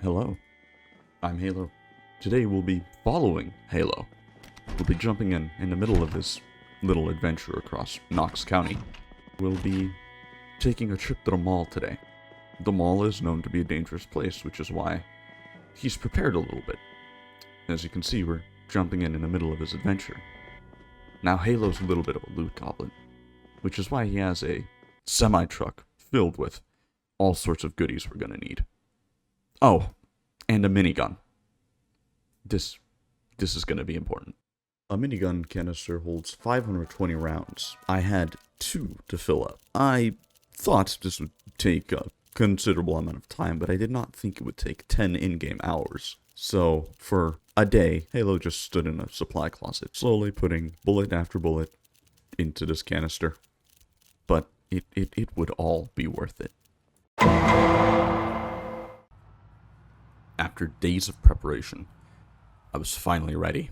Hello, I'm Halo. Today we'll be following Halo. We'll be jumping in the middle of this little adventure across Knox County. We'll be taking a trip to the mall today. The mall is known to be a dangerous place, which is why he's prepared a little bit. As you can see, we're jumping in the middle of his adventure. Now Halo's a little bit of a loot goblin, which is why he has a semi-truck filled with all sorts of goodies we're gonna need. Oh, and a minigun. This is gonna be important. A minigun canister holds 520 rounds. I had 2 to fill up. I thought this would take a considerable amount of time, but I did not think it would take 10 in-game hours. So, for a day, Halo just stood in a supply closet, slowly putting bullet after bullet into this canister. But it would all be worth it. After days of preparation, I was finally ready.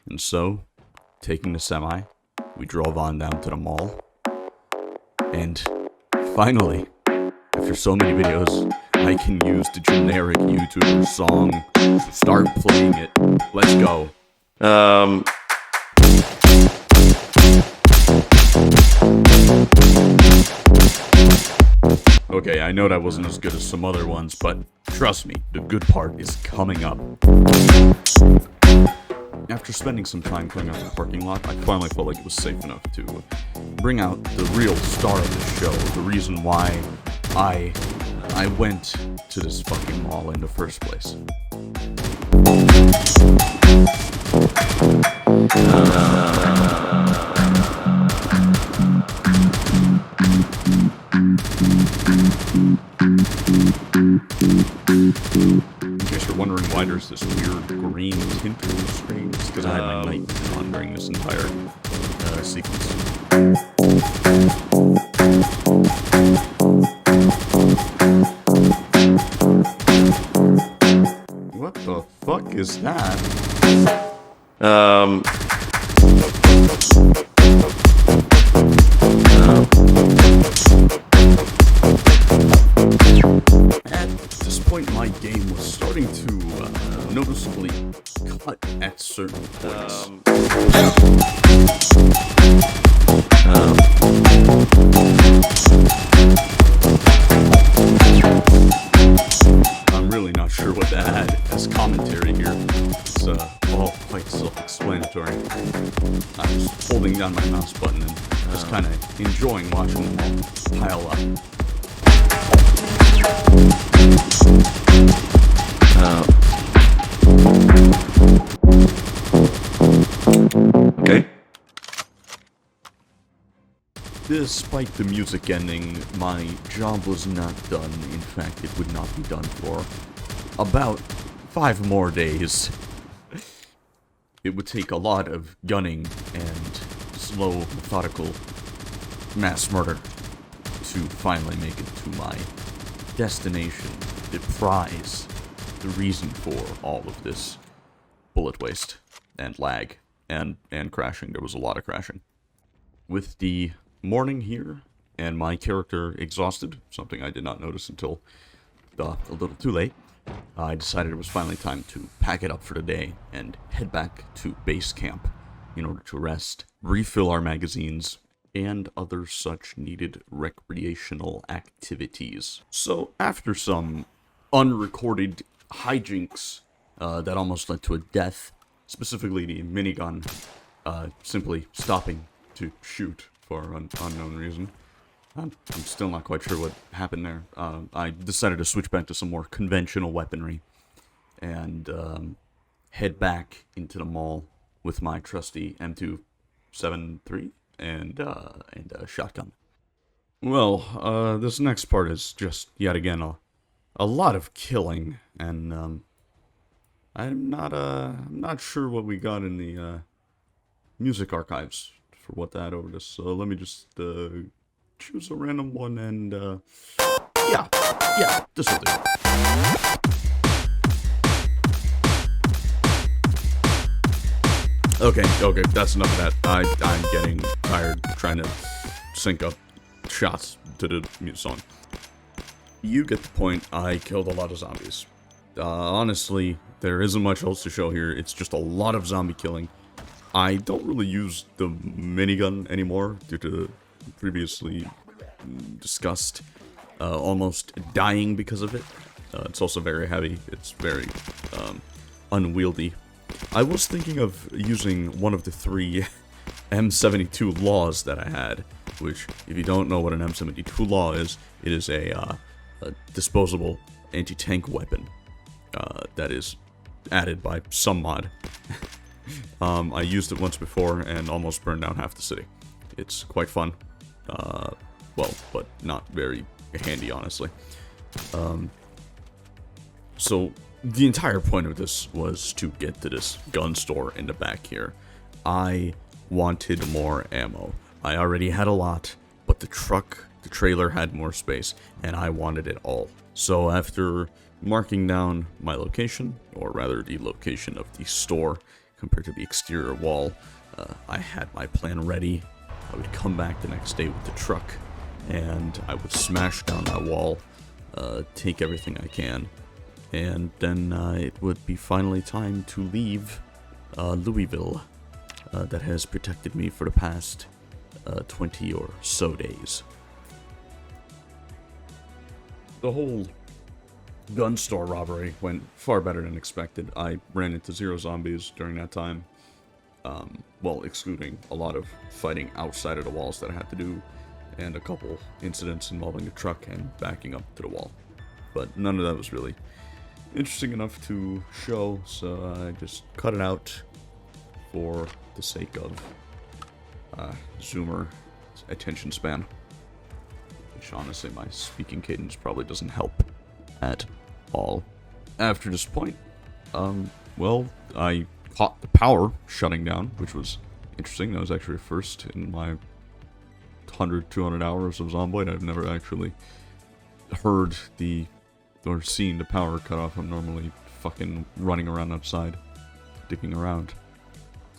And so, taking the semi, we drove on down to the mall. And finally, after so many videos, I can use the generic YouTuber song. So start playing it. Let's go. Okay, I know that wasn't as good as some other ones, but trust me, the good part is coming up. After spending some time cleaning out the parking lot, I finally felt like it was safe enough to bring out the real star of the show, the reason why I went to this fucking mall in the first place. In case you're wondering why there's this weird green tint on the screen, it's because I had my night vision on during this entire sequence. What the fuck is that? At this point, my game was starting to noticeably cut at certain points. I'm really not sure what that had as commentary here. It's all quite self-explanatory. I'm just holding down my mouse button and just kind of enjoying watching them all pile up. Okay. Despite the music ending, my job was not done. In fact, it would not be done for about 5 more days. It would take a lot of gunning and slow, methodical mass murder to finally make it to my destination, the prize, the reason for all of this bullet waste and lag and crashing. There was a lot of crashing. With the morning here and my character exhausted, something I did not notice until a little too late, I decided it was finally time to pack it up for the day and head back to base camp in order to rest, refill our magazines, and other such needed recreational activities. So, after some unrecorded hijinks that almost led to a death, specifically the minigun simply stopping to shoot for an unknown reason, I'm still not quite sure what happened there. I decided to switch back to some more conventional weaponry and head back into the mall with my trusty M273 and a shotgun. Well, this next part is just yet again a lot of killing, and I'm not sure what we got in the music archives for what to add over this. So let me just choose a random one, and yeah, this will do. Okay, that's enough of that. I'm getting tired trying to sync up shots to the song. You get the point. I killed a lot of zombies. Honestly, there isn't much else to show here. It's just a lot of zombie killing. I don't really use the minigun anymore due to previously discussed almost dying because of it. It's also very heavy. It's very unwieldy. I was thinking of using one of the 3 M72 laws that I had, which, if you don't know what an M72 law is, it is a disposable anti-tank weapon that is added by some mod. I used it once before and almost burned down half the city. It's quite fun. Well, but not very handy, honestly. So, the entire point of this was to get to this gun store in the back here. I wanted more ammo. I already had a lot, but the trailer had more space, and I wanted it all. So after marking down my location, or rather the location of the store compared to the exterior wall, I had my plan ready. I would come back the next day with the truck, and I would smash down that wall, take everything I can, and then it would be finally time to leave Louisville, that has protected me for the past 20 or so days. The whole gun store robbery went far better than expected. I ran into 0 zombies during that time. Well, excluding a lot of fighting outside of the walls that I had to do, and a couple incidents involving the truck and backing up to the wall. But none of that was really interesting enough to show, so I just cut it out for the sake of Zoomer attention span. Which, honestly, my speaking cadence probably doesn't help at all. After this point, well, I caught the power shutting down, which was interesting. That was actually a first in my 100, 200 hours of Zomboid. I've never actually heard or seen the power cut off. I'm normally fucking running around outside, digging around.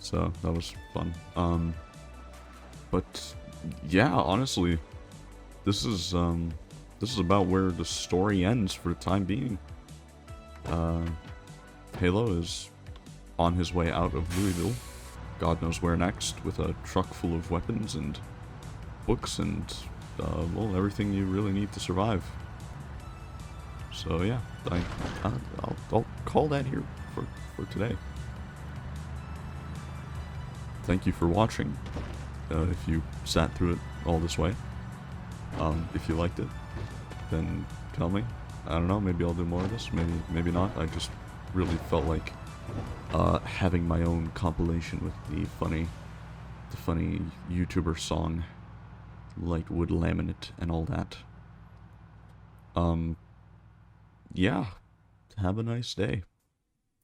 So, that was fun. But, yeah, honestly, this is about where the story ends for the time being. Halo is on his way out of Louisville, God knows where next, with a truck full of weapons and books and, well, everything you really need to survive. So yeah, I'll call that here for today. Thank you for watching, if you sat through it all this way. If you liked it, then tell me. I don't know, maybe I'll do more of this, maybe not. I just really felt like having my own compilation with the funny YouTuber song, Lightwood Laminate, and all that. Yeah, have a nice day.